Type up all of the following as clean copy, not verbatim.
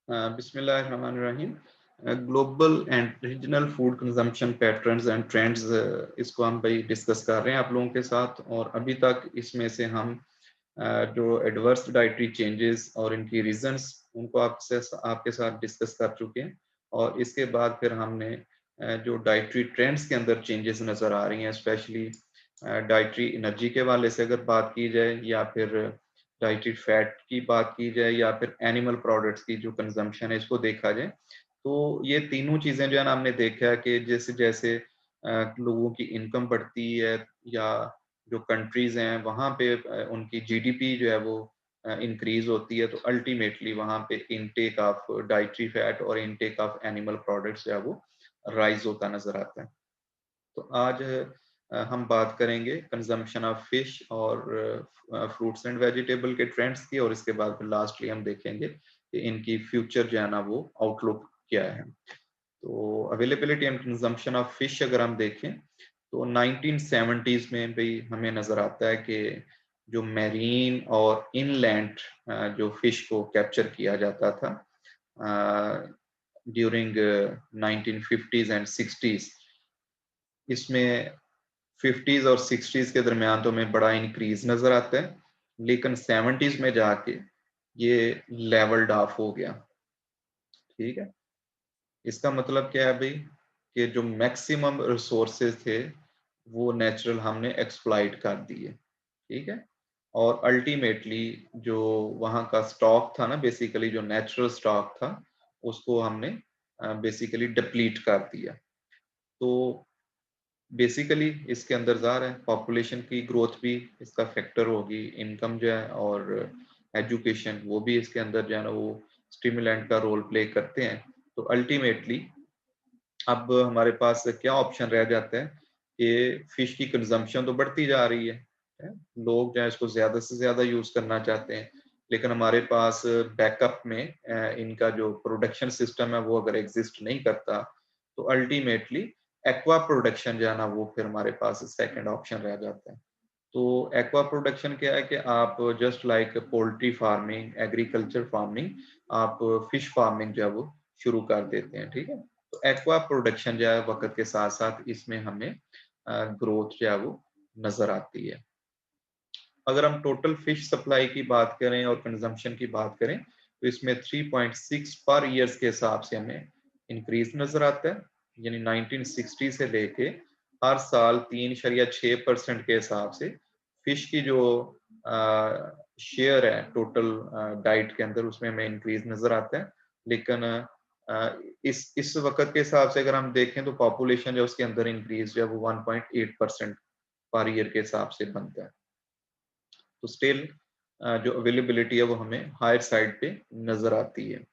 बिस्मिल्लाहिर्रहमानिर्रहीम। Global and regional food consumption patterns and trends, इसको हम भाई डिस्कस कर रहे हैं आप लोगों के साथ। और अभी तक इसमें से हम जो एडवर्स डाइटरी चेंजेस और इनकी रीजंस उनको आपके साथ डिस्कस कर चुके हैं। और इसके बाद फिर हमने जो डाइटरी ट्रेंड्स के अंदर चेंजेस नज़र आ रही हैं, स्पेशली डाइटरी एनर्जी के हवाले से अगर बात की जाए, या फिर डाइटरी फैट की बात की जाए, या फिर एनिमल प्रोडक्ट्स की जो कंजम्पशन है इसको देखा जाए, तो ये तीनों चीज़ें जो है ना, हमने देखा है कि जैसे जैसे लोगों की इनकम बढ़ती है, या जो कंट्रीज़ हैं वहाँ पे उनकी जीडीपी जो है वो इंक्रीज़ होती है, तो अल्टीमेटली वहाँ पे इनटेक ऑफ डाइटरी फैट और इनटेक ऑफ एनिमल प्रोडक्ट्स जो है वो राइज़ होता नज़र आता है। तो आज हम बात करेंगे कंजम्पशन ऑफ फिश और फ्रूट्स एंड वेजिटेबल के ट्रेंड्स की, और इसके बाद फिर लास्टली हम देखेंगे कि इनकी फ्यूचर जो है ना वो आउटलुक क्या है। तो availability and consumption of fish अगर हम देखें, तो 1970s में भी हमें नजर आता है कि जो मैरीन और इनलैंड जो फिश को कैप्चर किया जाता था ड्यूरिंग 1950s एंड 60s, इसमें 50s और 60s के दरमियान तो हमें बड़ा इंक्रीज नजर आता है, लेकिन 70s में जाके ये लेवल्ड ऑफ हो गया। ठीक है, इसका मतलब क्या है भाई, कि जो मैक्सिमम रिसोर्सेज थे वो नेचुरल हमने एक्सप्लॉइट कर दिए। ठीक है, और अल्टीमेटली जो वहाँ का स्टॉक था ना, बेसिकली जो नेचुरल स्टॉक था, उसको हमने बेसिकली डिप्लीट कर दिया। तो बेसिकली इसके अंदर ज़ाहिर है पॉपुलेशन की ग्रोथ भी इसका फैक्टर होगी, इनकम जो है और एजुकेशन वो भी इसके अंदर जो है ना वो स्टिमुलेंट का रोल प्ले करते हैं। तो अल्टीमेटली अब हमारे पास क्या ऑप्शन रह जाता है कि फिश की कंजम्पशन तो बढ़ती जा रही है? लोग जो है इसको ज़्यादा से ज़्यादा यूज़ करना चाहते हैं, लेकिन हमारे पास बैकअप में इनका जो प्रोडक्शन सिस्टम है वो अगर एग्जिस्ट नहीं करता, तो अल्टीमेटली एक्वा प्रोडक्शन जो है ना वो फिर हमारे पास सेकंड ऑप्शन रह जाता है। तो एक्वा प्रोडक्शन क्या है कि आप just like poultry farming, agriculture farming, आप फिश फार्मिंग जो है वो शुरू कर देते हैं। ठीक है, तो एक्वा प्रोडक्शन जो है वक्त के साथ साथ इसमें हमें ग्रोथ जो है वो नजर आती है। अगर हम टोटल फिश सप्लाई की बात करें और कंजम्पशन की बात करें, तो इसमें 3.6 पर ईयर्स के हिसाब से हमें इंक्रीज नजर आता है। यानी 1960 से लेके हर साल 3.6% के हिसाब से फिश की जो शेयर है टोटल डाइट के अंदर, उसमें हमें इंक्रीज नजर आता है। लेकिन इस वक्त के हिसाब से अगर हम देखें, तो पॉपुलेशन जो उसके अंदर इंक्रीज जो है वो 1.8% पर ईयर के हिसाब से बनता है। तो स्टिल जो अवेलेबिलिटी है वो हमें हायर साइड पे नजर आती है।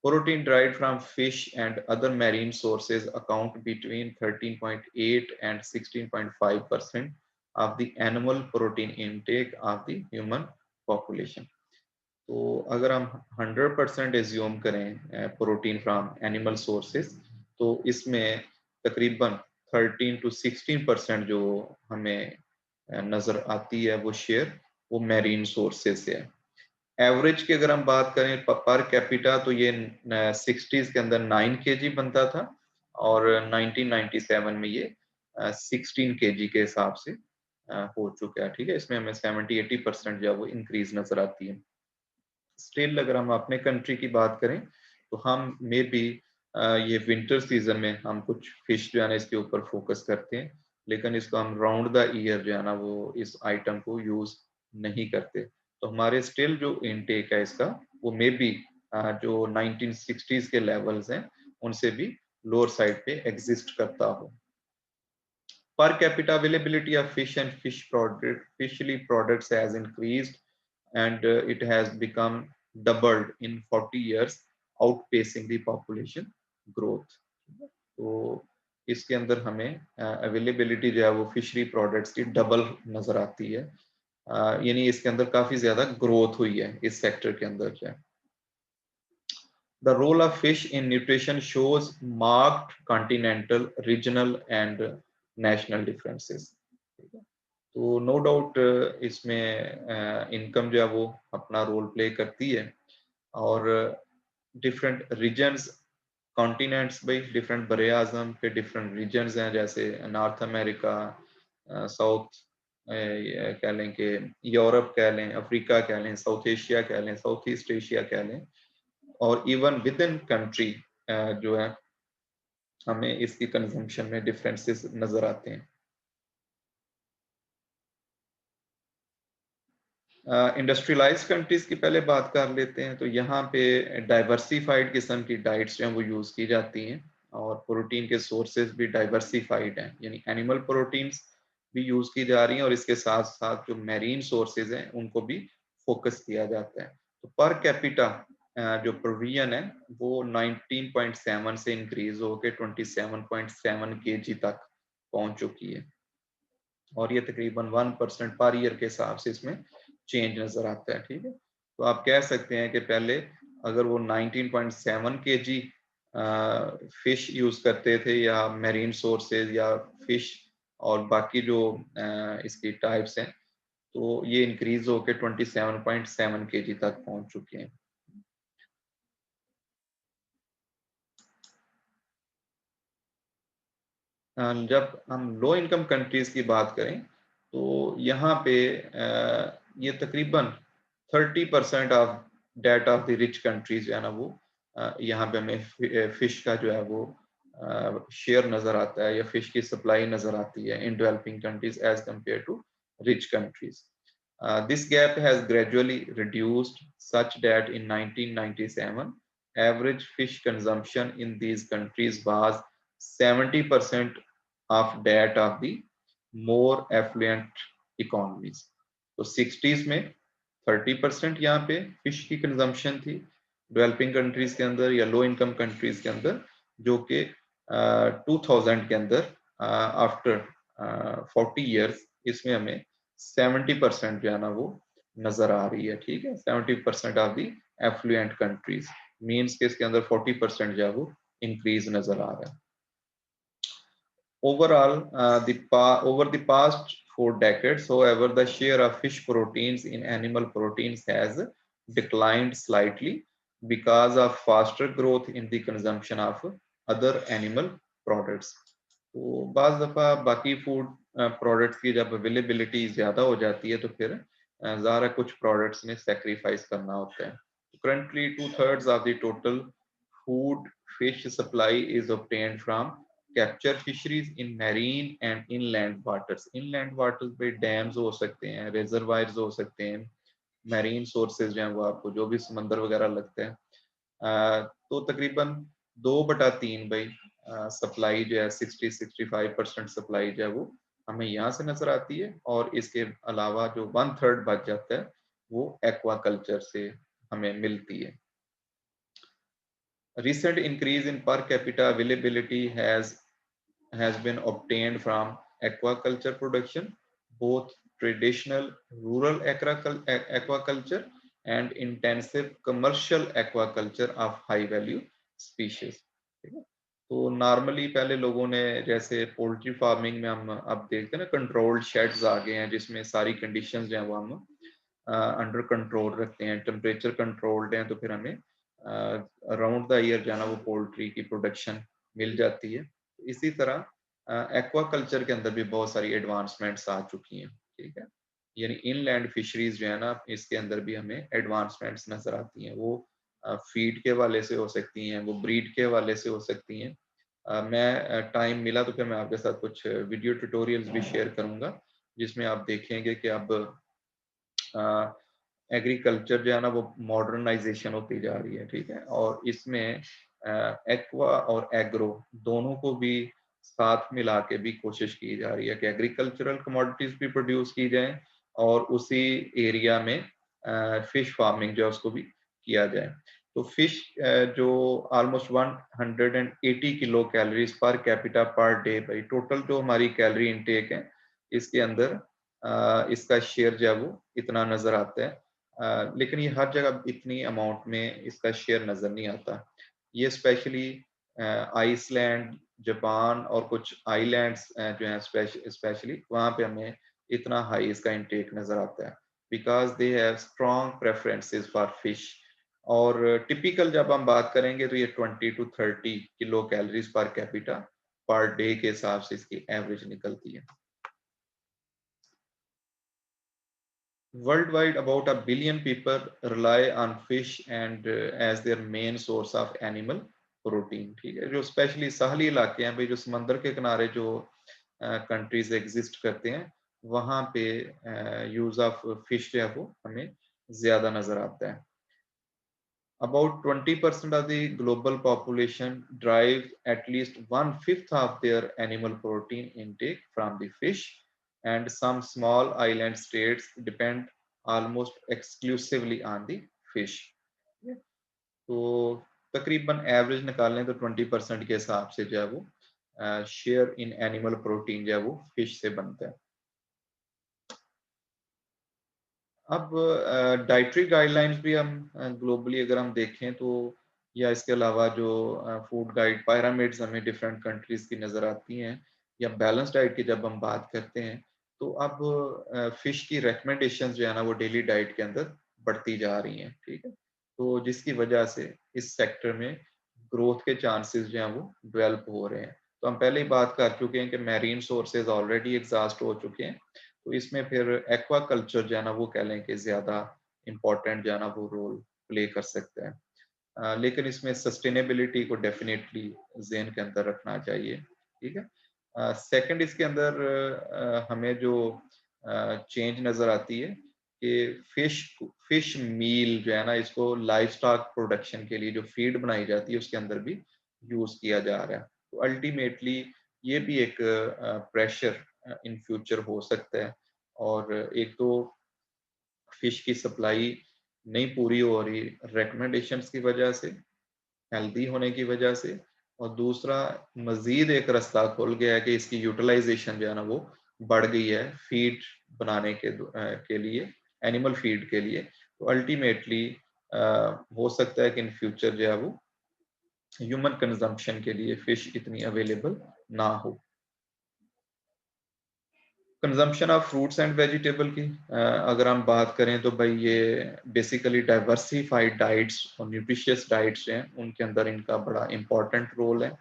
Protein derived from fish and other marine sources account between 13.8 and 16.5% of the annual protein intake of the human population. तो अगर हम 100% एज्यूम करें प्रोटीन फ्रॉम एनिमल सोर्सेज, तो इसमें तकरीबन 13 to 16% जो हमें नजर आती है वो शेयर वो मैरीन सोर्सेज से है। एवरेज की अगर हम बात करें पर कैपिटा, तो ये 60s के अंदर 9 kg बनता था, और 1997 में ये 16 kg के हिसाब से हो चुका है। ठीक है, इसमें हमें 70-80% जो है वो इंक्रीज नजर आती है। स्टिल अगर हम अपने कंट्री की बात करें, तो हम मे बी ये विंटर सीजन में हम कुछ फिश जो है ना इसके ऊपर फोकस करते हैं, लेकिन इसको हम राउंड द ईयर जो है ना वो इस आइटम को यूज नहीं करते। तो हमारे स्टिल जो इनटेक है इसका, वो मे बी जो 1960s के लेवल्स हैं उनसे भी लोअर साइड पे एग्जिस्ट करता हो। Per capita availability of fish and fishery products has increased, and it has become doubled in 40 years, outpacing the population growth. तो इसके अंदर हमें अवेलेबिलिटी जो है वो फिशरी प्रोडक्ट्स की डबल नजर आती है। यानी इसके अंदर काफी ज्यादा ग्रोथ हुई है इस सेक्टर के अंदर जो है। The role of fish in nutrition shows marked continental, regional and national differences. ठीक है? तो नो डाउट इसमें इनकम जो है वो अपना रोल प्ले करती है, और डिफरेंट रीजन्स, कॉन्टिनेंट्स भाई डिफरेंट बरे आजम के डिफरेंट रीजन्स हैं, जैसे नॉर्थ अमेरिका, साउथ कह लें कि यूरोप कह लें, अफ्रीका कह लें, साउथ एशिया कह लें, साउथ ईस्ट एशिया कह लें, और इवन विद इन कंट्री जो है हमें इसकी कंजम्पशन में डिफरेंसेस नजर आते हैं। इंडस्ट्रियलाइज कंट्रीज की पहले बात कर लेते हैं। तो यहाँ पे डाइवर्सिफाइड किस्म की डाइट्स जो हैं वो यूज़ की जाती हैं, और प्रोटीन के सोर्सेज भी डाइवर्सिफाइड हैं, यानी एनिमल प्रोटीन्स भी यूज़ की जा रही हैं, और इसके साथ साथ जो मैरीन सोर्सेज हैं उनको भी फोकस किया जाता है। तो पर कैपिटा जो प्रोविजन है वो 19.7 से इंक्रीज होकर 27.7 केजी तक पहुंच चुकी है, और ये तकरीबन 1% पर ईयर के हिसाब से इसमें चेंज नजर आता है। ठीक है, तो आप कह सकते हैं कि पहले अगर वो 19.7 केजी फिश यूज करते थे, या मेरीन सोर्सेज या फिश और बाकी जो इसकी टाइप्स हैं, तो ये इंक्रीज होकर 27.7 केजी तक पहुंच चुके हैं। जब हम लो इनकम कंट्रीज की बात करें तो यहाँ पे ये तकरीबन 30% of diet of the rich countries जो है ना वो यहाँ पे हमें फिश का जो है वो शेयर नजर आता है, या फिश की सप्लाई नजर आती है in developing countries as compare to rich countries. This gap has gradually reduced such that in 1997 average fish consumption in these countries was 70% of that of the more affluent economies। तो 60s में 30% यहाँ पे fish की consumption थी developing countries के अंदर या low income countries के अंदर, जो कि 2000 के अंदर आफ्टर 40 years इसमें हमें 70% जो है ना वो नजर आ रही है। ठीक है, 70% of the affluent countries means के इसके अंदर 40% जो है वो इंक्रीज नजर आ रहा है। Overall, over the past 4 decades, however, the share of fish proteins in animal proteins has declined slightly because of faster growth in the consumption of other animal products। तो बाज दफ़ा बाकी फूड प्रोडक्ट्स की जब availability ज़्यादा हो जाती है तो फिर ज़ारा कुछ प्रोडक्ट्स में सेक्रीफाइस करना होता है। Currently, 2/3 of the total food fish supply is obtained from capture fisheries in marine and inland waters. Inland waters पे डैम्स हो सकते हैं, रिजर्वायर्स हो सकते हैं, मैरीन सोर्सेज जो हैं वो आपको जो भी समंदर वगैरह लगते हैं। तो तकरीबन 2/3 भाई सप्लाई जो है 60-65% सप्लाई जो है वो हमें यहाँ से नजर आती है, और इसके अलावा जो 1/3 बच जाता है वो एक्वाकल्चर से हमें मिलती है। Recent increase in per capita availability has been obtained from aquaculture production, both traditional rural aquaculture and intensive commercial aquaculture of high value species। ठीक है, तो नॉर्मली पहले लोगों ने जैसे पोल्ट्री फार्मिंग में हम अब देखते हैं ना कंट्रोल्ड शेड्स आ गए हैं, जिसमें सारी कंडीशंस जो है वो हम अंडर कंट्रोल रखते हैं, टेम्परेचर कंट्रोल्ड हैं, तो फिर हमें अराउंड द ईयर जो है ना वो पोल्ट्री की प्रोडक्शन मिल जाती है। इसी तरह एक्वाकल्चर के अंदर भी बहुत सारी एडवांसमेंट्स आ चुकी हैं। ठीक है, यानी इनलैंड फिशरीज जो है ना इसके अंदर भी हमें एडवांसमेंट्स नजर आती हैं। वो फीड के वाले से हो सकती हैं, वो ब्रीड के वाले से हो सकती हैं। मैं टाइम मिला तो फिर मैं आपके साथ कुछ वीडियो ट्यूटोरियल्स भी शेयर करूंगा, जिसमें आप देखेंगे कि अब एग्रीकल्चर जो है ना वो मॉडर्नाइजेशन होती जा रही है। ठीक है, और इसमें एक्वा और एग्रो दोनों को भी साथ मिला के भी कोशिश की जा रही है कि एग्रीकल्चरल कमोडिटीज भी प्रोड्यूस की जाए, और उसी एरिया में फिश फार्मिंग जो है उसको भी किया जाए। तो फिश जो almost 180 kilo calories per capita per day भाई टोटल जो हमारी कैलोरी इनटेक है इसके अंदर इसका शेयर जो है वो इतना नजर आता है। लेकिन ये हर जगह इतनी अमाउंट में इसका शेयर नजर नहीं आता। ये स्पेशली आइसलैंड, जापान और कुछ आइलैंड्स जो हैं स्पेशली वहाँ पे हमें इतना हाई इसका इंटेक नजर आता है, because they have strong preferences for fish. और टिपिकल जब हम बात करेंगे तो ये 20 to 30 kilo calories per capita per day के हिसाब से इसकी एवरेज निकलती है। Worldwide, about 1 billion people rely on fish and as their main source of animal protein। ठीक है, जो स्पेशली साहली इलाके हैं भाई, जो समंदर के किनारे जो कंट्रीज एग्जिस्ट करते हैं, वहाँ पे यूज ऑफ फिश जो है वो हमें ज्यादा नजर आता है। About 20% of the global population derive at least 1/5 of their animal protein intake from the fish, and some small island states depend almost exclusively on the fish। तो तकरीबन एवरेज निकालें तो 20% के हिसाब से जो है वो शेयर इन एनिमल प्रोटीन जो है वो फिश से बनता है। अब डाइटरी गाइडलाइंस भी हम ग्लोबली अगर हम देखें तो, या इसके अलावा जो फूड गाइड पिरामिड्स हमें डिफरेंट कंट्रीज की नज़र आती हैं, या बैलेंस डाइट की जब हम बात करते हैं, तो अब फिश की रिकमेंडेशंस जो है ना वो डेली डाइट के अंदर बढ़ती जा रही हैं। ठीक है, तो जिसकी वजह से इस सेक्टर में ग्रोथ के चांसेस जो हैं वो डेवलप हो रहे हैं। तो हम पहले ही बात कर चुके हैं कि मैरीन सोर्सेज ऑलरेडी एग्जॉस्ट हो चुके हैं, तो इसमें फिर एक्वा कल्चर जो है ना वो कह लें कि ज़्यादा इम्पोर्टेंट जो है ना वो रोल प्ले कर सकता है। लेकिन इसमें सस्टेनेबिलिटी को डेफिनेटली ज़हन के अंदर रखना चाहिए। ठीक है, सेकंड इसके अंदर हमें जो चेंज नज़र आती है कि फिश मील जो है ना, इसको लाइव स्टॉक प्रोडक्शन के लिए जो फीड बनाई जाती है उसके अंदर भी यूज़ किया जा रहा है। तो अल्टीमेटली ये भी एक प्रेशर इन फ्यूचर हो सकता है। और एक तो फिश की सप्लाई नहीं पूरी हो रही रिकमेंडेशंस की वजह से, हेल्दी होने की वजह से, और दूसरा मजीद एक रास्ता खुल गया है कि इसकी यूटिलाइजेशन जो है ना वो बढ़ गई है फीड बनाने के लिए, एनिमल फीड के लिए। तो अल्टीमेटली हो सकता है कि इन फ्यूचर जो है वो ह्यूमन कंजम्पशन के लिए फिश इतनी अवेलेबल ना हो। Consumption of fruits and vegetable की अगर हम बात करें तो भाई ये बेसिकली डाइवर्सिफाइड डाइट्स और न्यूट्रिशियस डाइट्स हैं, उनके अंदर इनका बड़ा इम्पोर्टेंट रोल है।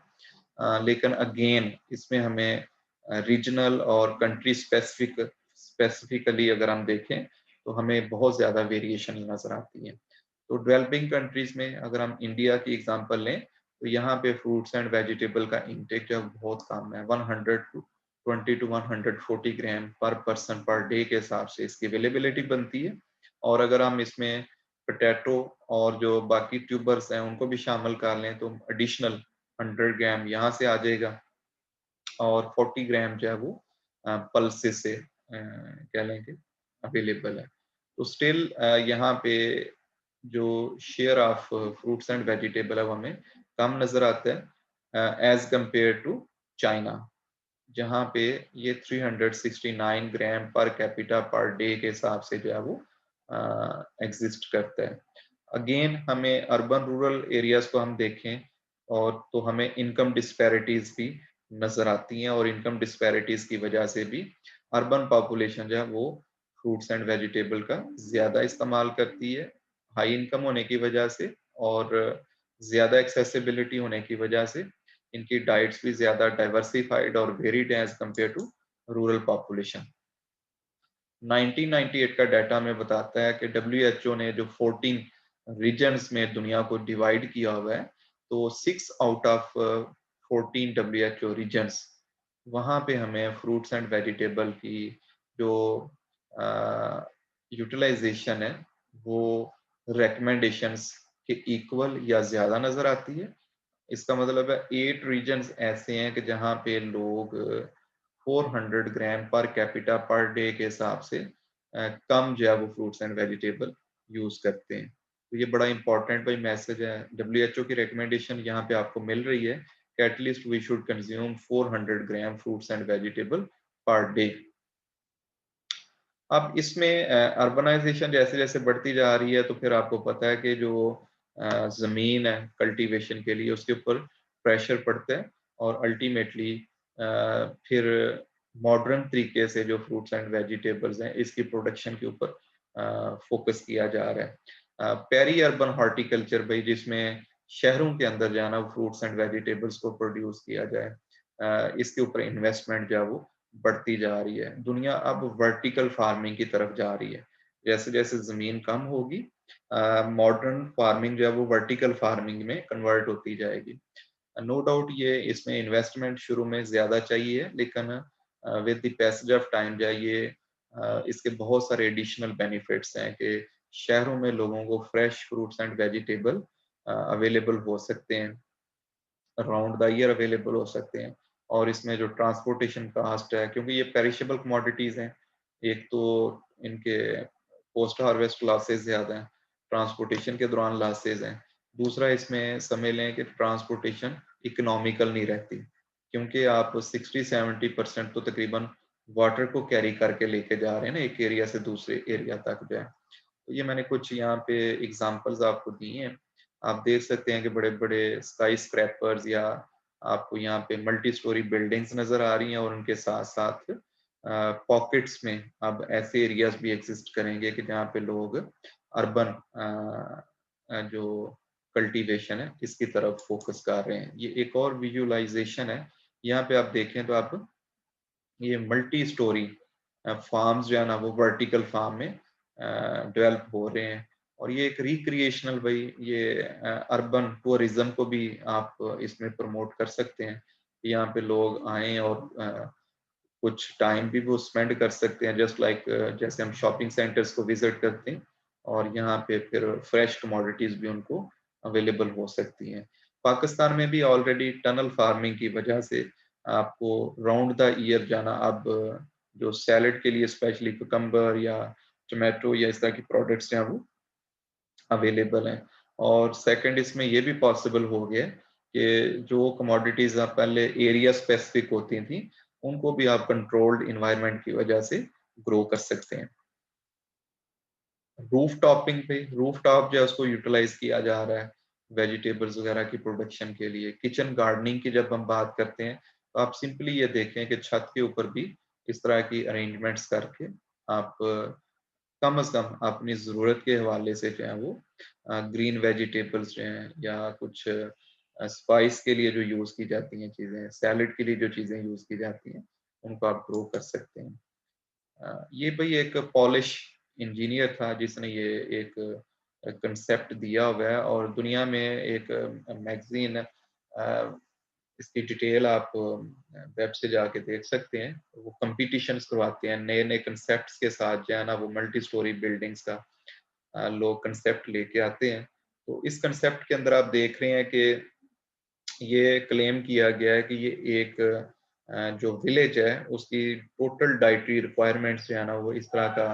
लेकिन अगेन इसमें हमें रीजनल और कंट्री स्पेसिफिकली अगर हम देखें तो हमें बहुत ज़्यादा वेरिएशन नज़र आती है। तो डेवलपिंग कंट्रीज में अगर हम इंडिया की एग्जांपल लें तो यहाँ पे फ्रूट्स एंड वेजिटेबल का इंटेक जो बहुत कम है, 120 to 140 ग्राम पर पर्सन पर डे के हिसाब से इसकी अवेलेबिलिटी बनती है। और अगर हम इसमें पोटैटो और जो बाकी ट्यूबर्स हैं उनको भी शामिल कर लें तो एडिशनल 100 ग्राम यहाँ से आ जाएगा, और 40 ग्राम जो है वो पल्सेस से कह लें कि अवेलेबल है। तो स्टिल यहाँ पे जो share of fruits and vegetable है वो हमें कम नजर आता है एज कंपेयर टू चाइना, जहाँ पे ये 369 ग्राम पर कैपिटा पर डे के हिसाब से जो है वो एग्जिस्ट करता है। अगेन हमें अर्बन रूरल एरियाज को हम देखें और तो हमें इनकम डिस्पैरिटीज भी नजर आती हैं, और इनकम डिस्पैरिटीज की वजह से भी अर्बन पॉपुलेशन जो है वो फ्रूट्स एंड वेजिटेबल का ज्यादा इस्तेमाल करती है, हाई इनकम होने की वजह से और ज्यादा एक्सेसिबिलिटी होने की वजह से इनकी डाइट्स भी ज्यादा डाइवर्सिफाइड और varied as compare to rural population. 1998 का डाटा में बताता है कि WHO ने जो 14 रीजन्स में दुनिया को डिवाइड किया हुआ है, तो 6 आउट ऑफ 14 WHO रीजन्स, वहाँ पे हमें फ्रूट्स एंड वेजिटेबल की जो यूटिलाइजेशन है वो रिकमेंडेशंस के इक्वल या ज्यादा नजर आती है। इसका मतलब है 8 रीजन्स ऐसे हैं कि जहाँ पे लोग 400 ग्राम पर कैपिटा पर डे के हिसाब से कम जो है वो फ्रूट्स एंड वेजिटेबल यूज करते हैं। तो ये बड़ा इंपॉर्टेंट भाई मैसेज है। WHO की रिकमेंडेशन यहाँ पे आपको मिल रही है कि at least we should consume 400 gram fruits and vegetable per day. अब इसमें अर्बनाइजेशन जैसे जैसे बढ़ती जा रही है तो फिर आपको पता है कि जो ज़मीन है कल्टीवेशन के लिए उसके ऊपर प्रेशर पड़ता है, और अल्टीमेटली फिर मॉडर्न तरीके से जो फ्रूट्स एंड वेजिटेबल्स हैं इसकी प्रोडक्शन के ऊपर फोकस किया जा रहा है। पेरी अर्बन हॉर्टिकल्चर भाई, जिसमें शहरों के अंदर जो है ना फ्रूट्स एंड वेजिटेबल्स को प्रोड्यूस किया जाए, इसके ऊपर इन्वेस्टमेंट जो है वो बढ़ती जा रही है। दुनिया अब वर्टिकल फार्मिंग की तरफ जा रही है। जैसे जैसे जमीन कम होगी, मॉडर्न फार्मिंग जो है वो वर्टिकल फार्मिंग में कन्वर्ट होती जाएगी। नो डाउट ये इसमें इन्वेस्टमेंट शुरू में ज्यादा चाहिए, लेकिन with the passage of time जो है ये इसके बहुत सारे एडिशनल बेनिफिट्स हैं कि शहरों में लोगों को fresh fruits and vegetable available हो सकते हैं, अराउंड द ईयर अवेलेबल हो सकते हैं। और इसमें जो ट्रांसपोर्टेशन कास्ट है, क्योंकि ये पेरिशेबल कमोडिटीज हैं, एक तो इनके पोस्ट हार्वेस्ट लॉसेज ज्यादा हैं, ट्रांसपोर्टेशन के दौरान लॉसेज हैं। दूसरा इसमें समझ लें कि ट्रांसपोर्टेशन इकोनॉमिकल नहीं रहती, क्योंकि आप 60-70% तो तकरीबन वाटर को कैरी करके लेके जा रहे हैं ना एक एरिया से दूसरे एरिया तक जो है। तो ये मैंने कुछ यहाँ पे एग्जांपल्स आपको दिए हैं। आप देख सकते हैं कि बड़े बड़े स्काई स्क्रैपर्स या आपको यहाँ पे मल्टी स्टोरी बिल्डिंग्स नजर आ रही हैं, और उनके साथ साथ पॉकेट्स में अब ऐसे एरियाज भी एग्जिस्ट करेंगे कि जहाँ पे लोग अर्बन जो कल्टीवेशन है इसकी तरफ फोकस कर रहे हैं। ये एक और विजुअलाइजेशन है। यहाँ पे आप देखें तो आप ये मल्टी स्टोरी फार्म्स जो है ना वो वर्टिकल फार्म में डेवलप हो रहे हैं। और ये एक रिक्रिएशनल भाई, ये अर्बन टूरिज्म को भी आप इसमें प्रमोट कर सकते हैं। यहाँ पे लोग आए और कुछ टाइम भी वो स्पेंड कर सकते हैं, जस्ट लाइक जैसे हम शॉपिंग सेंटर्स को विजिट करते हैं, और यहाँ पे फिर फ्रेश कमोडिटीज भी उनको अवेलेबल हो सकती हैं। पाकिस्तान में भी ऑलरेडी टनल फार्मिंग की वजह से आपको राउंड द ईयर जाना, अब जो सैलेड के लिए स्पेशली कुकम्बर या टोमेटो या इस तरह की प्रोडक्ट्स हैं वो अवेलेबल हैं। और सेकंड इसमें ये भी पॉसिबल हो गया कि जो कमोडिटीज आप पहले एरिया स्पेसिफिक होती थी, उनको भी आप कंट्रोल्ड इन्वायरमेंट की वजह से ग्रो कर सकते हैं। रूफ टॉपिंग पे, रूफ टॉप जो है उसको यूटिलाइज किया जा रहा है वेजिटेबल्स वगैरह की प्रोडक्शन के लिए। किचन गार्डनिंग की जब हम बात करते हैं तो आप सिंपली ये देखें कि छत के ऊपर भी इस तरह की अरेंजमेंट्स करके आप कम से कम अपनी ज़रूरत के हवाले से जो है वो ग्रीन वेजिटेबल्स जो हैं या कुछ स्पाइस के लिए जो यूज़ की जाती हैं चीज़ें, सैलेड के लिए जो चीज़ें यूज़ की जाती हैं, उनको आप ग्रो कर सकते हैं। ये भाई एक पॉलिश इंजीनियर था जिसने ये एक कंसेप्ट दिया हुआ है, और दुनिया में एक मैगजीन, इसकी डिटेल आप वेब से जाके देख सकते हैं। वो कंपटीशंस करवाते हैं नए नए कंसेप्ट्स के साथ जो है ना, वो मल्टी स्टोरी बिल्डिंग्स का लोग कंसेप्ट लेके आते हैं। तो इस कंसेप्ट के अंदर आप देख रहे हैं कि ये क्लेम किया गया है कि ये एक जो विलेज है उसकी टोटल डाइटरी रिक्वायरमेंट्स जो है ना वो इस तरह का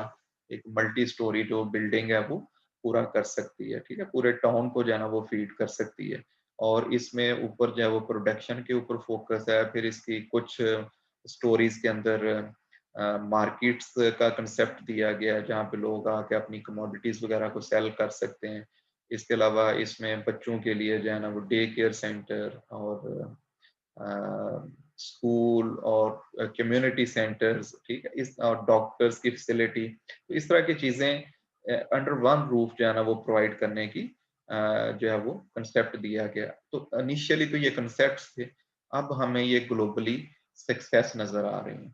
एक मल्टी स्टोरी जो बिल्डिंग है वो पूरा कर सकती है। ठीक है, पूरे टाउन को जो है ना वो फीड कर सकती है। और इसमें ऊपर जो है वो प्रोडक्शन के ऊपर फोकस है। फिर इसकी कुछ स्टोरीज के अंदर मार्केट्स का कंसेप्ट दिया गया है जहाँ पे लोग आके अपनी कमोडिटीज वगैरह को सेल कर सकते हैं। इसके अलावा इसमें बच्चों के लिए जो है ना वो डे केयर सेंटर और स्कूल और कम्युनिटी सेंटर्स, ठीक है, इस और डॉक्टर्स की फैसिलिटी, तो इस तरह की चीजें अंडर वन रूफ जो है ना वो प्रोवाइड करने की जो है वो कंसेप्ट दिया गया। तो इनिशियली तो ये कंसेप्ट थे, अब हमें ये ग्लोबली सक्सेस नजर आ रही है।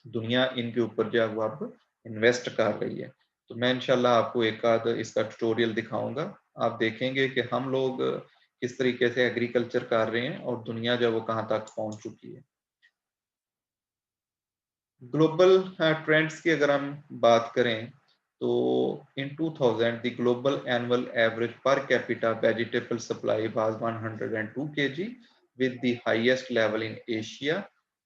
दुनिया इनके ऊपर जो है वो अब इन्वेस्ट कर रही है। तो मैं इंशाल्लाह आपको एक आध इसका ट्यूटोरियल दिखाऊंगा। आप देखेंगे कि हम लोग किस तरीके से एग्रीकल्चर कर रहे हैं और दुनिया जो है वो कहाँ तक पहुंच चुकी है। ग्लोबल ट्रेंड्स की अगर हम बात करें तो इन 2000 the global annual average per capita vegetable supply was 102 kg with the highest level in Asia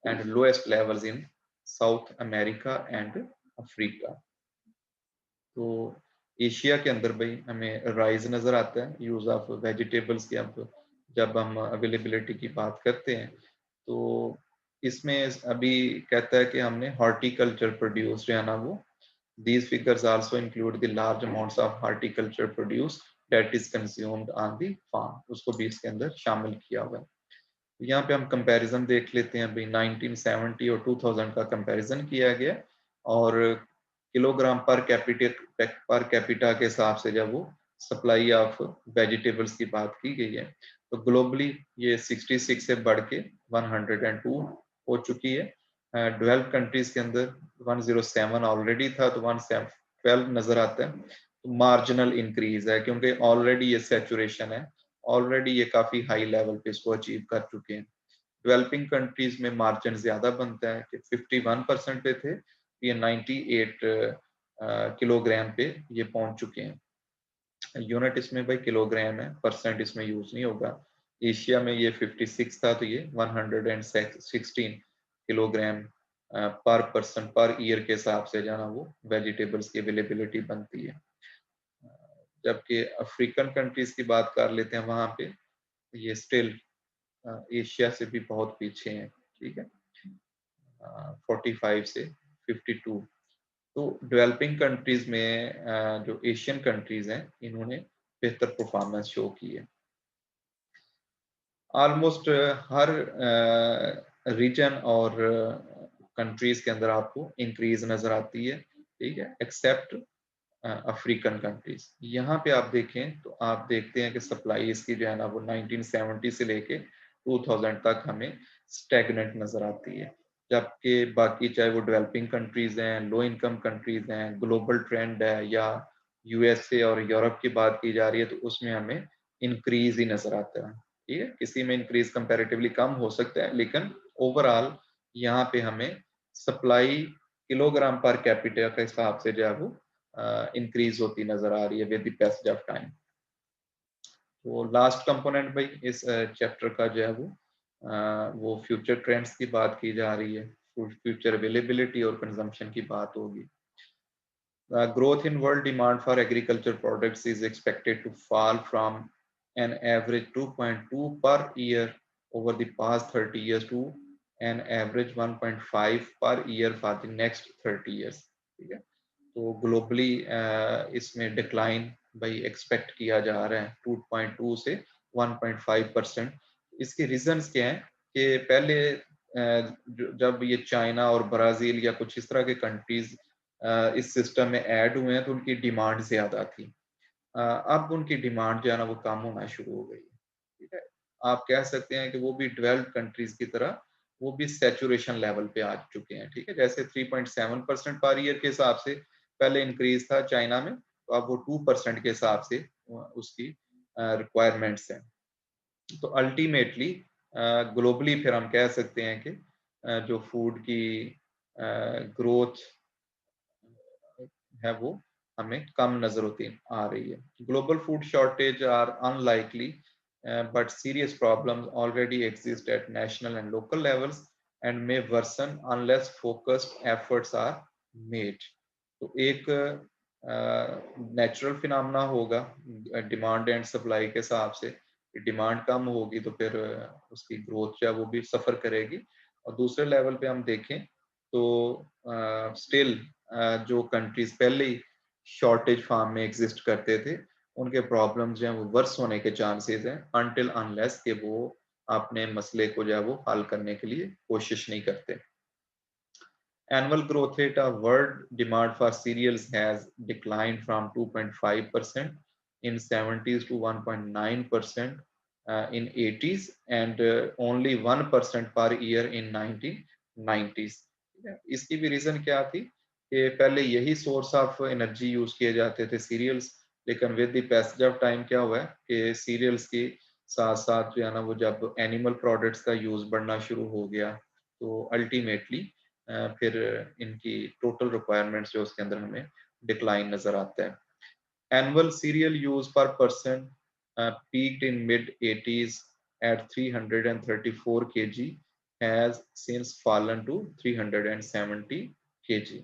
and lowest levels in South America and Africa। तो एशिया के अंदर भाई हमें राइज नजर आता है यूज ऑफ वेजिटेबल्स की। अब जब हम अवेलेबिलिटी की बात करते हैं तो इसमें अभी कहता है कि हमने हॉर्टिकल्चर प्रोड्यूस जो है ना वो, these figures also include the large amounts of horticulture produce that is consumed on the farm, उसको भी इसके अंदर शामिल किया हुआ है। तो यहाँ पे हम कंपैरिजन देख लेते हैं भाई, 1970 और 2000 का कंपैरिजन किया गया। और किलोग्राम पर कैपिटा के हिसाब से जब वो सप्लाई ऑफ वेजिटेबल्स की बात की गई है, तो ग्लोबली ये 66 से बढ़ के 102 हो चुकी है। डेवलप्ड कंट्रीज के अंदर 107 ऑलरेडी था, तो 112 नजर आता है। तो मार्जिनल इंक्रीज है, क्योंकि ऑलरेडी ये सैचुरेशन है, ऑलरेडी ये काफी हाई लेवल पे इसको अचीव कर चुके हैं। डेवलपिंग कंट्रीज में मार्जिन ज्यादा बनता है कि 51% पे थे, ये 98 किलोग्राम पे ये पहुंच चुके हैं। यूनिट इसमें भाई किलोग्राम है, परसेंट इसमें यूज नहीं होगा। एशिया में ये 56 था, तो ये 116 किलोग्राम पर पर्सन पर ईयर के हिसाब से जाना वो वेजिटेबल्स की अवेलेबिलिटी बनती है। जबकि अफ्रीकन कंट्रीज की बात कर लेते हैं, वहां पे ये स्टिल एशिया से भी बहुत पीछे हैं, ठीक है, 45 से 52। तो डेवलपिंग कंट्रीज में जो एशियन कंट्रीज हैं, इन्होंने बेहतर परफॉर्मेंस शो की है। ऑलमोस्ट हर रीजन और कंट्रीज के अंदर आपको इंक्रीज नजर आती है, ठीक है, एक्सेप्ट अफ्रीकन कंट्रीज। यहाँ पे आप देखें तो आप देखते हैं कि सप्लाई इसकी जो है ना वो 1970 से लेके 2000 तक हमें स्टैग्नेंट नजर आती है, जबकि बाकी चाहे वो डेवलपिंग कंट्रीज हैं, लो इनकम कंट्रीज हैं, ग्लोबल ट्रेंड है, या यूएसए और यूरोप की बात की जा रही है, तो उसमें हमें इंक्रीज ही नजर आता है। ठीक है, किसी में इंक्रीज कंपैरेटिवली कम हो सकता है, लेकिन ओवरऑल यहाँ पे हमें सप्लाई किलोग्राम पर कैपिटा के हिसाब से जो है वो इंक्रीज होती नजर आ रही है with the passage of time. तो लास्ट कंपोनेंट भाई इस चैप्टर का जो है वो फ्यूचर ट्रेंड्स की बात की जा रही है, फ्यूचर अवेलेबिलिटी और कंजम्पशन की बात होगी। Growth in world demand for agriculture products is expected to fall from an average 2.2 per year over the past 30 years to an average 1.5 per year for the next 30 years. ठीक है, तो globally इसमें decline भाई expect किया जा रहा है 2.2 से 1.5%। इसके रीजंस क्या हैं कि पहले जब ये चाइना और ब्राजील या कुछ इस तरह के कंट्रीज इस सिस्टम में ऐड हुए हैं, तो उनकी डिमांड ज्यादा थी। अब उनकी डिमांड जो है ना वो कम होना शुरू हो गई है। ठीक है, आप कह सकते हैं कि वो भी डेवलप्ड कंट्रीज की तरह वो भी सैचुरेशन लेवल पे आ चुके हैं। ठीक है, जैसे 3.7% पर ईयर के हिसाब से पहले इंक्रीज था चाइना में, तो अब वो 2% के हिसाब से उसकी रिक्वायरमेंट्स हैं। तो अल्टीमेटली ग्लोबली फिर हम कह सकते हैं कि जो फूड की ग्रोथ है वो हमें कम नजर होती आ रही है। Global food shortage are unlikely but serious problems already exist at national and local levels and may worsen unless focused efforts are made. तो एक नेचुरल फिनोमेना होगा डिमांड एंड सप्लाई के हिसाब से, डिमांड कम होगी तो फिर उसकी ग्रोथ जो है वो भी सफर करेगी। और दूसरे लेवल पे हम देखें तो स्टिल जो कंट्रीज पहले ही शॉर्टेज फार्म में एग्जिस्ट करते थे, उनके प्रॉब्लम्स जो हैं वो वर्स होने के चांसेस हैं अनटिल अनलेस कि वो अपने मसले को जो है वो हल करने के लिए कोशिश नहीं करते। Annual growth rate of world demand for cereals has declined from 2.5% in 70s to 1.9% in 80s and only 1% per year in 1990s. इसकी भी रीजन क्या थी कि पहले यही सोर्स ऑफ एनर्जी यूज किए जाते थे सीरियल्स, लेकिन with the passage of time क्या हुआ है कि सीरियल्स के साथ साथ जो है ना वो जब एनिमल प्रोडक्ट्स का यूज बढ़ना शुरू हो गया, तो अल्टीमेटली फिर इनकी टोटल रिक्वायरमेंट्स जो उसके अंदर हमें डिक्लाइन नजर आता है। एनुअल सीरियल यूज पर person peaked in mid 80s at 334 kg has since fallen to 370 kg।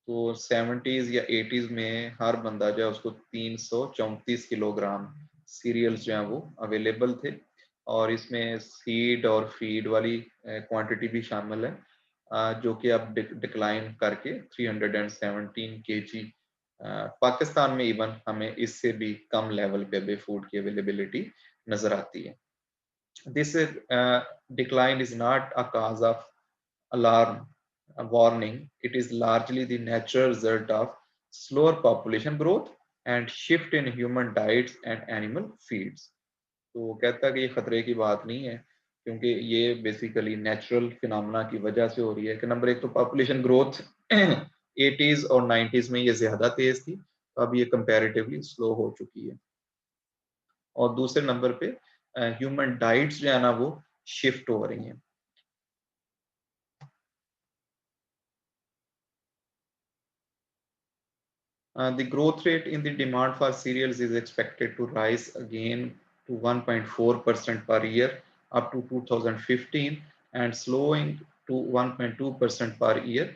तो 70s या 80s में हर बंदा जो है उसको 334 किलोग्राम सीरियल्स जो हैं वो अवेलेबल थे, और इसमें सीड और फीड वाली क्वांटिटी भी शामिल है, जो कि अब डिक्लाइन करके 317 केजी पाकिस्तान में इवन हमें इससे भी कम लेवल पे अभी फूड की अवेलेबिलिटी नजर आती है। This decline is not a cause of alarm, warning, it is largely the natural result of slower population growth and shift in human diets and animal feeds. तो कहता है कि ये खतरे की बात नहीं है, क्योंकि ये बेसिकली नेचुरल फिनोमेना की वजह से हो रही है कि नंबर एक तो पॉपुलेशन ग्रोथ 80s और 90s में ये ज्यादा तेज थी, तो अब ये कंपैरेटिवली स्लो हो चुकी है। और दूसरे नंबर पे ह्यूमन डाइट्स जो है ना वो शिफ्ट हो रही हैं। The growth rate in the demand for cereals is expected to rise again to 1.4% per year up to 2015 and slowing to 1.2% per year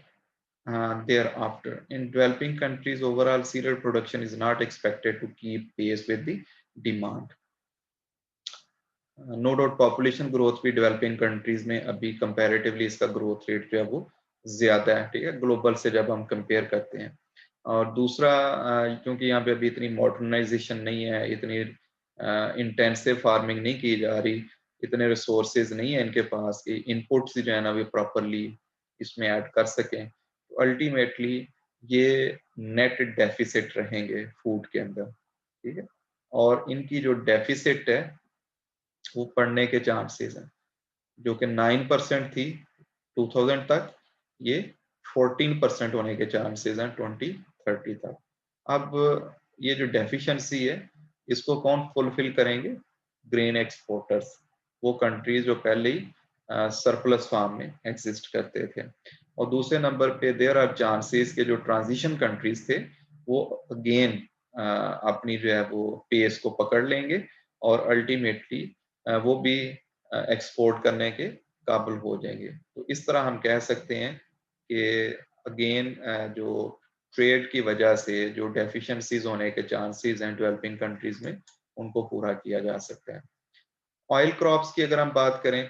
thereafter. In developing countries, overall cereal production is not expected to keep pace with the demand. No doubt population growth भी developing countries में अभी comparatively इसका growth rate जो है वो ज्यादा है, ठीक है, ग्लोबल से जब हम कंपेयर करते हैं। और दूसरा क्योंकि यहाँ पे अभी इतनी मॉडर्नाइजेशन नहीं है, इतनी इंटेंसिव फार्मिंग नहीं की जा रही, इतने रिसोर्सेज नहीं है इनके पास कि इनपुट्स जो है ना वे प्रॉपरली इसमें ऐड कर सकें, तो अल्टीमेटली ये नेट डेफिसिट रहेंगे फूड के अंदर, ठीक है। और इनकी जो डेफिसिट है वो पढ़ने के चांसेस हैं, जो कि 9% थी 2000 तक, ये 14% होने के चांसेस हैं 2030 तक। अब ये जो डेफिशिएंसी है इसको कौन फुलफिल करेंगे? ग्रेन एक्सपोर्टर्स, वो कंट्रीज जो पहले ही सरप्लस फार्म में एग्जिस्ट करते थे। और दूसरे नंबर पे देयर आर चांसेस के जो ट्रांजिशन कंट्रीज थे वो अगेन अपनी जो है वो पेस को पकड़ लेंगे और अल्टीमेटली वो भी एक्सपोर्ट करने के काबिल हो जाएंगे। तो इस तरह हम कह सकते हैं कि अगेन जो ट्रेड की वजह से जो डेफिशिएंसीज होने के चांसेस हैं डेवलपिंग कंट्रीज में, उनको पूरा किया जा सकता है। ऑयल क्रॉप्स की अगर हम बात करें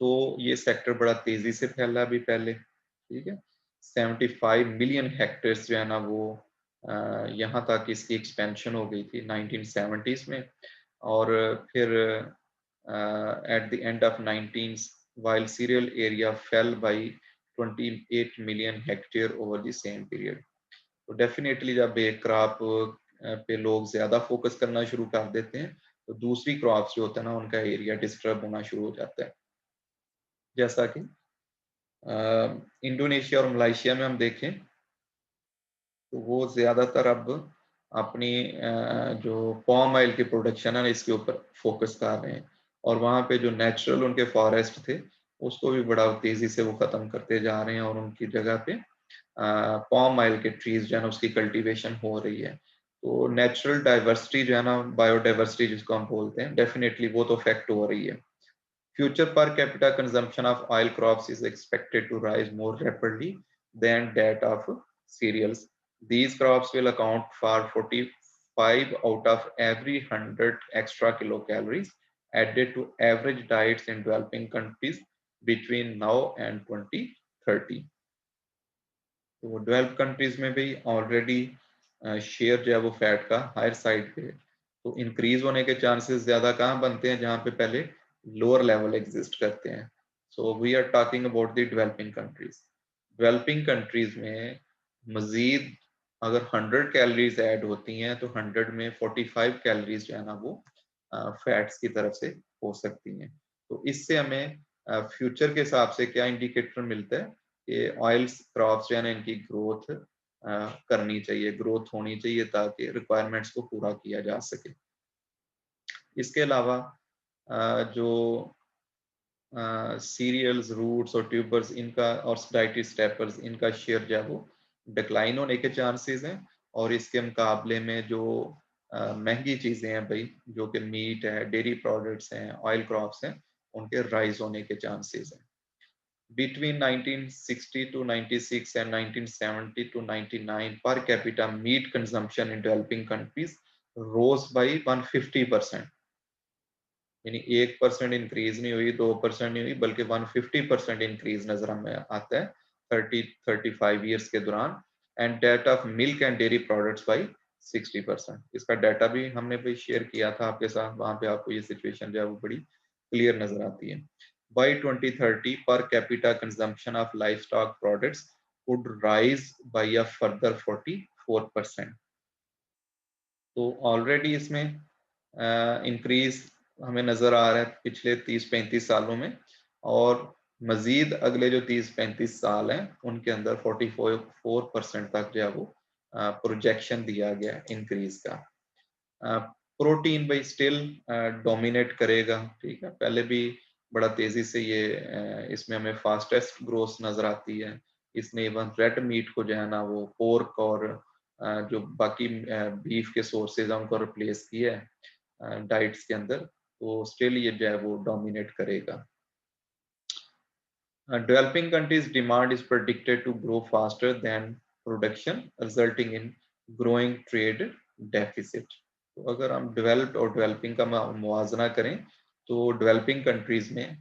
तो ये सेक्टर बड़ा तेजी से फैला अभी पहले, ठीक है। 75 मिलियन हेक्टेयर्स जो है ना वो यहाँ तक इसकी एक्सपेंशन हो गई थी 1970s में। और फिर at the end of 19s, while cereal area fell by 28 million hectare over the same period. तो डेफिनेटली जब एक क्रॉप पे लोग ज्यादा फोकस करना शुरू कर देते हैं तो दूसरी क्रॉप्स जो होता है ना उनका एरिया डिस्टर्ब होना शुरू हो जाता है। जैसा कि इंडोनेशिया और मलेशिया में हम देखें तो वो ज्यादातर अब अपनी जो पॉम ऑयल की प्रोडक्शन है इसके ऊपर फोकस कर रहे हैं। और वहाँ पे जो नेचुरल उनके फॉरेस्ट थे उसको भी बड़ा तेजी से वो खत्म करते जा रहे हैं और उनकी जगह पे पॉम ऑयल के ट्रीज जो है ना उसकी कल्टीवेशन हो रही है। तो नेचुरल डाइवर्सिटी जो है ना, बायोडाइवर्सिटी जिसको हम बोलते हैं, डेफिनेटली वो तो इफेक्ट हो रही है। Future per capita consumption of oil crops is expected to rise more rapidly than that of cereals. These crops will account for 45 out of every 100 extra kilocalories added to average diets in developing countries between now and 2030. तो develop countries में भी already share जो है वो fat का higher side पे है, तो इंक्रीज होने के चांसेस ज्यादा कहाँ बनते हैं? जहाँ पे पहले लोअर लेवल एग्जिस्ट करते हैं। So we are talking about the developing countries. Developing countries में मजीद अगर 100 कैलोरीज ऐड होती हैं तो 100 में 45 कैलोरीज जो है ना वो फैट्स की तरफ से हो सकती हैं। तो इससे हमें फ्यूचर के हिसाब से क्या इंडिकेटर मिलता है कि ऑयल क्रॉप्स जो है ना इनकी ग्रोथ करनी चाहिए, ग्रोथ होनी चाहिए ताकि रिक्वायरमेंट्स को पूरा किया जा सके। इसके अलावा जो सीरियल्स, रूट्स और ट्यूबर्स इनका और डाइटरी स्टेपल्स इनका शेयर जो है वो डिक्लाइन होने के चांसेस हैं। और इसके मुकाबले में जो महंगी चीजें हैं भाई, जो कि मीट है, डेयरी प्रोडक्ट्स हैं, ऑयल क्रॉप्स हैं, उनके राइज होने के चांसेस हैं। Between 1960 to 96 and 1970 to 99, per capita meat consumption in developing countries rose by 150%। यानी 1% इंक्रीज नहीं हुई, 2% नहीं हुई, बल्कि 150% इंक्रीज नजर हमें आता है 30-35 ईयर्स के दौरान। And diet of milk and dairy products by 60%। इसका डाटा भी हमने भी शेयर किया था आपके साथ, वहां पे आपको ये सिचुएशन जो है वो बड़ी क्लियर नजर आती है। by 2030 per capita consumption of livestock products would rise by a further 44%. तो ऑलरेडी इसमें इंक्रीज हमें नजर आ रहा है पिछले 30-35 सालों में, और मजीद अगले जो 30-35 साल हैं उनके अंदर 44% तक जो है वो प्रोजेक्शन दिया गया इंक्रीज का। प्रोटीन भाई स्टिल डोमिनेट करेगा, ठीक है, पहले भी बड़ा तेजी से ये इसमें हमें फास्टेस्ट ग्रोथ नजर आती है। इसने इवन रेड मीट को जो है ना वो पोर्क और जो बाकी बीफ के सोर्सेज हैं उनको रिप्लेस किया है डाइट्स के अंदर, तो स्टिल ये जो है वो डोमिनेट करेगा। Developing countries' demand is predicted to grow faster than production, resulting in growing trade deficit. तो अगर हम डेवलप्ड और डेवलपिंग का मुवाजना करें तो डेवलपिंग कंट्रीज में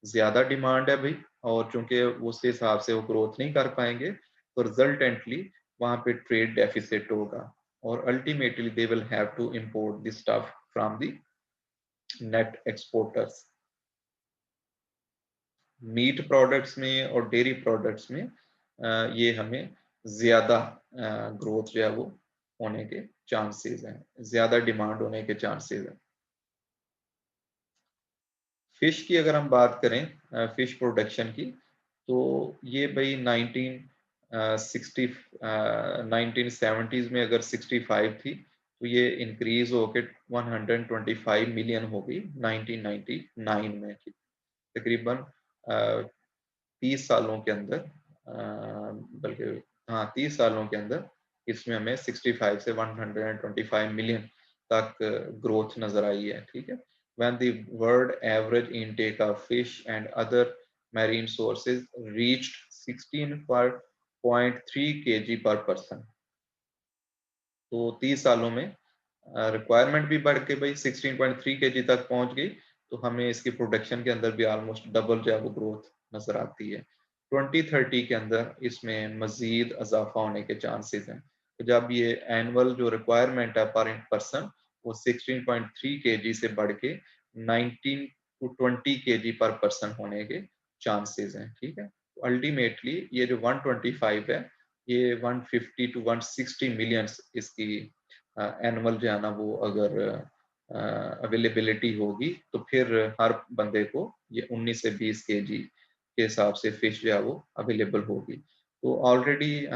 ज़्यादा डिमांड है भाई, और चूंकि उस हिसाब से वो ग्रोथ नहीं कर पाएंगे तो रिजल्टेंटली वहाँ पे ट्रेड डेफिसिट होगा, और ultimately they will have to import this stuff from the net exporters. Meat products में और डेयरी प्रोडक्ट्स में ये हमें ज्यादा ग्रोथ जो है वो होने के चांसेस हैं, ज्यादा डिमांड होने के चांसेस हैं। फिश की अगर हम बात करें फिश प्रोडक्शन की, तो ये भाई 1970s में अगर 65 थी तो ये इंक्रीज होके 125 मिलियन हो गई 1999 में। तकरीबन 30 सालों के अंदर, बल्कि हाँ 30 सालों के अंदर इसमें हमें 65 से 125 मिलियन तक ग्रोथ नजर आई है, ठीक है। When the world average intake of fish and other marine sources reached 16.3 kg per person, तो 30 सालों में रिक्वायरमेंट भी बढ़ के भाई 16.3 kg तक पहुंच गई, तो हमें इसकी प्रोडक्शन के अंदर भी ऑलमोस्ट डबल जो है वो ग्रोथ नजर आती है। 2030 के अंदर इसमें मजीद इजाफा होने के चांसेस हैं, तो जब ये एनुअल जो रिक्वायरमेंट है पर पर्सन वो 16.3 kg से बढ़ के 19 to 20 kg पर पर्सन होने के चांसेस हैं, ठीक है। तो अल्टीमेटली ये जो 125 है ये 150 to 160 मिलियंस इसकी एनुअल जो है ना वो अगर अवेलेबिलिटी होगी तो फिर हर बंदे को ये 19 से 20 केजी के हिसाब से फिश जो है वो अवेलेबल होगी। तो ऑलरेडी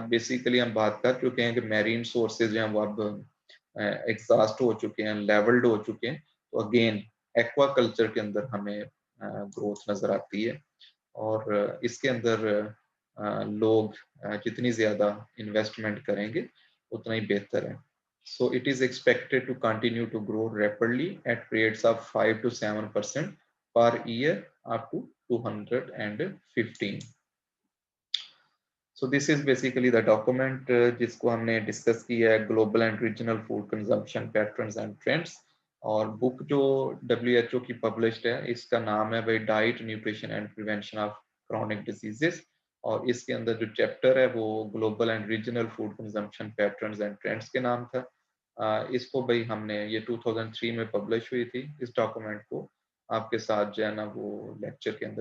बेसिकली हम बात कर चुके हैं कि मैरीन सोर्सेज जो हैं वो अब एग्जॉस्ट हो चुके हैं, लेवल्ड हो चुके हैं, तो अगेन एक्वा कल्चर के अंदर हमें ग्रोथ नजर आती है, और इसके अंदर लोग जितनी ज्यादा इन्वेस्टमेंट करेंगे उतना ही बेहतर है। So it is expected to continue to grow rapidly at rates of 5 to 7% per year up to 215. So this is basically the document जिसको हमने डिस्कस किया है, global and regional food consumption patterns and trends, और book जो WHO की published है इसका नाम है भाई diet nutrition and prevention of chronic diseases, और इसके अंदर जो चैप्टर है वो global and regional food consumption patterns and trends के नाम था। इसको भाई हमने ये 2003 में पब्लिश हुई थी, इस डॉक्यूमेंट को आपके साथ जो है ना वो लेक्चर के अंदर